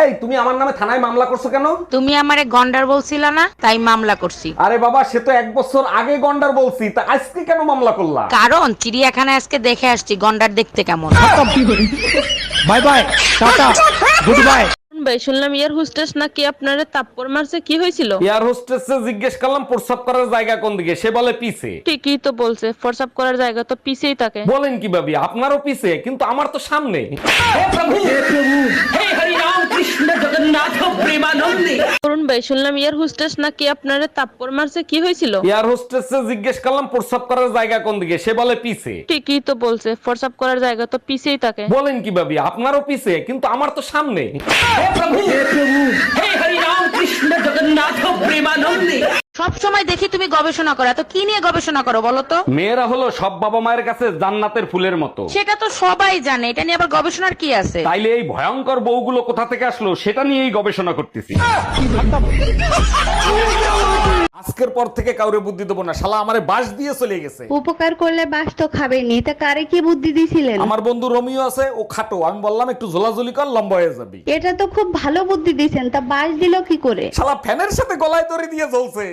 এই তুমি আমার নামে থানায় মামলা করছো কেন? তুমি আমারে গন্ডার বলছিলা না, তাই মামলা করছি। আরে বাবা, সে তো 1 বছর আগে গন্ডার বলছি, তা আজকে কেন মামলা করলা? কারণ চিড়িয়াখানায় আজকে দেখে আসছি গন্ডার দেখতে কেমন। Bye bye, tata, good bye. ভাই শুনলাম এয়ার হোস্টেস নাকি আপনারে তাপ্পর মারছে, কি হয়েছিল? এয়ার হোস্টেসে জিজ্ঞেস করলাম প্রস্রাব করার জায়গা কোন দিকে, সে বলে পিছে। ঠিকই তো বলছে, ফরসাপ করার জায়গা তো পিছেই থাকে। বলেন কি ভাবি, আপনারও পিছে, কিন্তু আমার তো সামনে। অরুণ ভাই শুনলাম এয়ার হোস্টেস নাকি আপনারে তাপ্পর মারছে, কি হয়েছিল? এয়ার হোস্টেসে জিজ্ঞেস করলাম প্রস্রাব করার জায়গা কোন দিকে, সে বলে পিছে। ঠিকই তো বলছে, ফরসাপ করার জায়গা তো পিছেই থাকে। বলেন কি ভাবি, আপনারও পিছে, কিন্তু আমার তো সামনে। সব সময় দেখি তুমি গবেষণা করো, তো কি নিয়ে গবেষণা করো বলো তো? মেয়েরা হলো সব বাবা মায়ের কাছে জান্নাতের ফুলের মতো। সেটা তো সবাই জানে, এটা নিয়ে আবার গবেষণার কি আছে? তাইলে এই ভয়ঙ্কর বউগুলো কোথা থেকে আসলো সেটা নিয়েই গবেষণা করতেছি। আজকের পর থেকে কাউরে বুদ্ধি দেবো না, শালা আমারে বাঁশ দিয়ে চলে গেছে। উপকার করলে বাস তো খাবেনি, তা কারে কি বুদ্ধি দিছিলেন? আমার বন্ধু রোমিও আছে, ও খাটো, আমি বললাম একটু ঝোলাঝুলি কর, লম্বা হয়ে যাবি। এটা তো খুব ভালো বুদ্ধি দিছেন, তা বাস দিল কি করে? শালা ফ্যানের সাথে গলায় দড়ি দিয়ে জ্বলছে।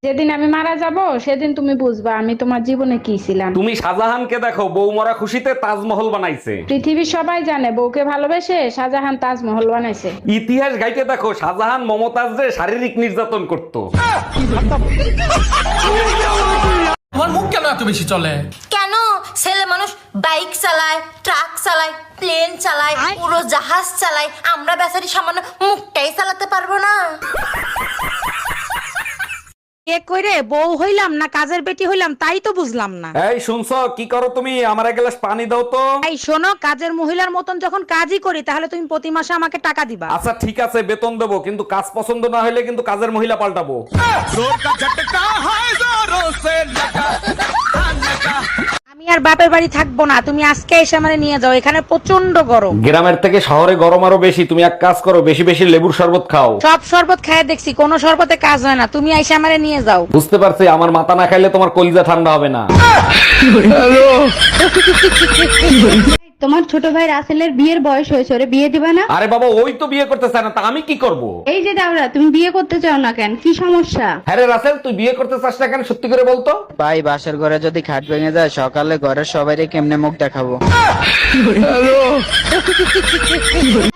যেদিন আমি মারা যাব সেদিন তুমি বুঝবা আমি তোমার জীবনে কি ছিলাম। তুমি শাহজাহানকে দেখো, বউ মরা খুশিতে তাজমহল বানাইছে। পৃথিবীর সবাই জানে বউকে ভালোবেসে শাহজাহান তাজমহল বানাইছে। ইতিহাস গাইতে দেখো, শাহজাহান মমতাজরে শারীরিক নির্যাতন করত। তোমার মুখ কেন এত বেশি চলে? কেন? ছেলে মানুষ বাইক চালায়, ট্রাক চালায়, প্লেন চালায়, পুরো জাহাজ চালায়, আমরা বেচারি সামান্য মুখটাই চালাতে পারবো না? কে কইরে বউ হইলাম না কাজের বেটি হইলাম তাই তো বুঝলাম না। এই শুনছো, কি করো তুমি? আমার এক গ্লাস পানি দাও তো। এই শোনো, কাজের মহিলার মতন যখন কাজই করি তাহলে তুমি প্রতি মাসে আমাকে টাকা দিবা। আচ্ছা ঠিক আছে, বেতন দেবো, কিন্তু কাজ পছন্দ না হলে কিন্তু কাজের মহিলা পাল্টাবো। আমি আর বাপের বাড়ি থাকবো না, তুমি আজকে এসে আমারে নিয়ে যাও, এখানে প্রচন্ড গরম। গ্রামের থেকে শহরে গরম আরো বেশি, তুমি এক কাজ করো, বেশি বেশি লেবুর শরবত খাও। সব শরবত খায় দেখছি, কোনো শরবতে কাজ হয় না, তুমি এসে আমারে নিয়ে যাও। বুঝতে পারছি, আমার মাথা না খাইলে তোমার কলিজা ঠান্ডা হবে না। তোমার ছোট ভাই রাসেলের বিয়ের বয়স হয়েছে, ওরে বিয়ে দিবা না? আরে বাবা, ওই তো বিয়ে করতে চায় না, তা আমি কি করব? এই যে দাওরা, তুমি বিয়ে করতে চাও না কেন, কি সমস্যা? হ্যাঁ রে রাসেল, তুই বিয়ে করতে চাস না কেন, সত্যি করে বলতো। ভাই বাসার ঘরে যদি খাট ভেঙে যায় সকালে ঘরের সবাইকে কেমনে মুখ দেখাবো?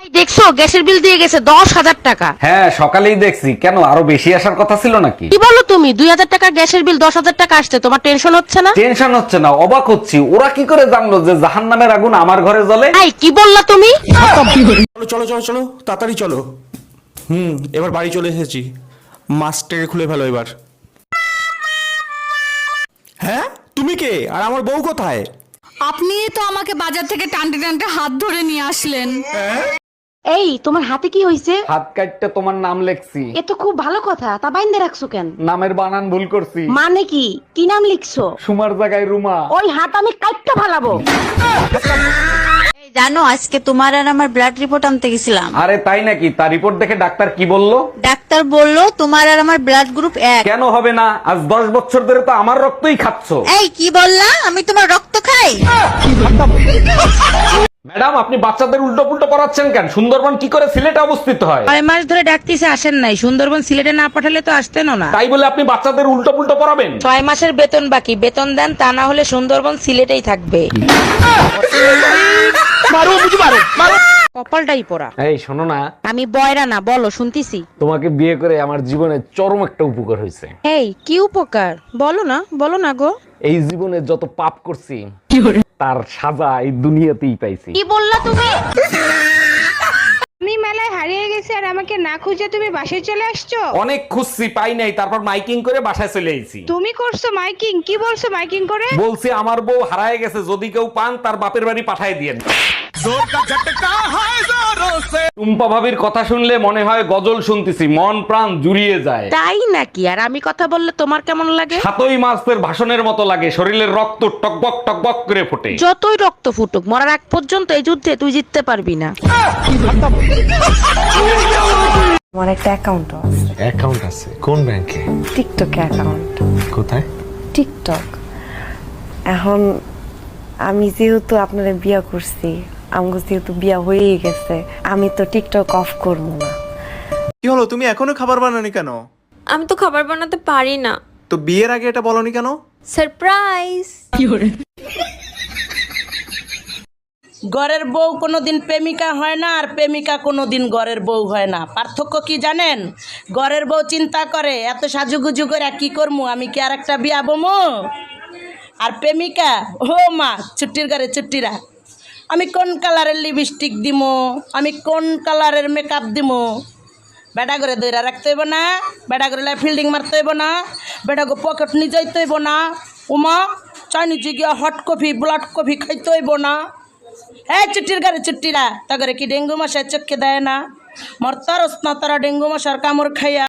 এই দেখছো গ্যাসের বিল দিয়ে গেছে 10,000 টাকা। হ্যাঁ সকালেই দেখছি, কেন আরো বেশি আসার কথা ছিল নাকি? কি বলো তুমি? 2,000 টাকার গ্যাসের বিল 10,000 টাকা আসছে, তোমার টেনশন হচ্ছে না? টেনশন হচ্ছে না, অবাক হচ্ছি, ওরা কি করে জানলো যে জাহান্নামের আগুন আমার ঘরে জ্বলে? এই কি বললা তুমি? চলো চলো চলো চলো, তাড়াতাড়ি চলো। এবার বাড়ি চলে এসেছি, মাস্কটাকে খুলে ফেলো এবার। হ্যাঁ তুমি কে, আর আমার বউ কোথায়? আপনি তো আমাকে বাজার থেকে টানতে টানতে হাত ধরে নিয়ে আসলেন। এই তোমার হাতে কি হইছে? হাত কাটতে তোমার নাম লেখছি। এ তো খুব ভালো কথা, তা বাইন্দে রাখছো কেন? নামের বানান ভুল করছি, মানে কি? কি নাম লিখছো? সুমার জায়গায় রুমা। ওই হাত আমি কাটতে ফালাবো। জানো আজকে তোমার আর আমার ব্লাড রিপোর্ট আনতে গেছিলাম। আরে তাই নাকি? তার রিপোর্ট দেখে ডাক্তার কি বললো? ডাক্তার বলল তোমার আর আমার ব্লাড গ্রুপ 1। কেন হবে না? আজ 10 বছর ধরে তো আমার রক্তই খাচ্ছো। এই কি বললা? আমি তোমার রক্ত খাই? ম্যাডাম, আপনি বাচ্চাদের উল্টো পুল্টো পড়াচ্ছেন কেন? সুন্দরবন কি করে সিলেটে অবস্থিত হয়? 6 মাস ধরে ডাকতেছে আসেন নাই, সুন্দরবন সিলেটে না পাঠালে তো আসতেনও না। তাই বলে আপনি বাচ্চাদের উল্টো পুল্টো পড়াবেন? 6 মাসের বেতন বাকি, বেতন দেন, তা না হলে সুন্দরবন সিলেটেই থাকবে। কপালটাই পোড়া। এই শোনো না, আমি বয়রা না, বলো শুনতিছি। তোমাকে বিয়ে করে আমার জীবনে চরম একটা উপকার হয়েছে। এই কি উপকার? বলো না গো। এই জীবনে যত পাপ করছি তার সাজা এই দুনিয়াতেই পাইছি। কি বললা তুমি? আমি মেলায় হারিয়ে গেছি আর আমাকে না খুঁজে তুমি বাসায় চলে আসছো? অনেক খুঁজছি, পাই নাই, তারপর মাইকিং করে বাসায় চলে এসেছি। তুমি করছো মাইকিং? কি বলছো মাইকিং করে? বলছি আমার বউ হারায় গেছে, যদি কেউ পান তার বাপের বাড়ি পাঠায় দিয়েন। টুম্পা ভাবির কথা শুনলে মনে হয় গজল শুনতেছি, মন প্রাণ জুড়িয়ে যায়। তাই নাকি? আর আমি কথা বললে তোমার কেমন লাগে? 7ই মাসের ভাষণের মতো লাগে, শরীরের রক্ত টকবক টকবক করে ফোটে। যতই রক্ত ফুটুক, মরার আগ পর্যন্ত এই যুদ্ধে তুই জিততে পারবি না। আমার একটা অ্যাকাউন্ট আছে। অ্যাকাউন্ট আছে? কোন ব্যাংকে? টিকটকে অ্যাকাউন্ট। কোথায়? টিকটক। এখন আমি যেহেতু আপনারা বিয়া করছি, আমাকে যেহেতু বিয়া হয়েই গেছে, আমি তো টিকটক অফ করবো না। কি হলো, তুমি এখনো খাবার বানানি কেন? আমি তো খাবার বানাতে পারি না। তো বিয়ের আগে এটা বলনি কেন? সারপ্রাইজ। ঘরের বউ কোনোদিন প্রেমিকা হয় না, আর প্রেমিকা কোনোদিন ঘরের বউ হয় না। পার্থক্য কি জানেন? ঘরের বউ চিন্তা করে এত সাজুগুজু করে কি করমু, আমি কি আর একটা বিয়া বমু? আর প্রেমিকা, ও মা ছুট্টির ঘরে ছুট্টিরা, আমি কোন কালারের লিপস্টিক দিমু, আমি কোন কালারের মেকআপ দিমু। বেটা করে দইরা রাখতে হইব না, বেটা করে ফিল্ডিং মারতে হইব না, বেটা করে পকেট নিয়ে যাইতে হইব না, উমা চাইনিজে গিয়া হট কফি ব্লাড কফি খাইতে হইব না। হ্যাঁ চুট্টির ঘরে ছুট্টিরা, তা করে কি ডেঙ্গু মশায় চোখে দেয় না? মরতারস না তারা ডেঙ্গু মশার কামড় খাইয়া।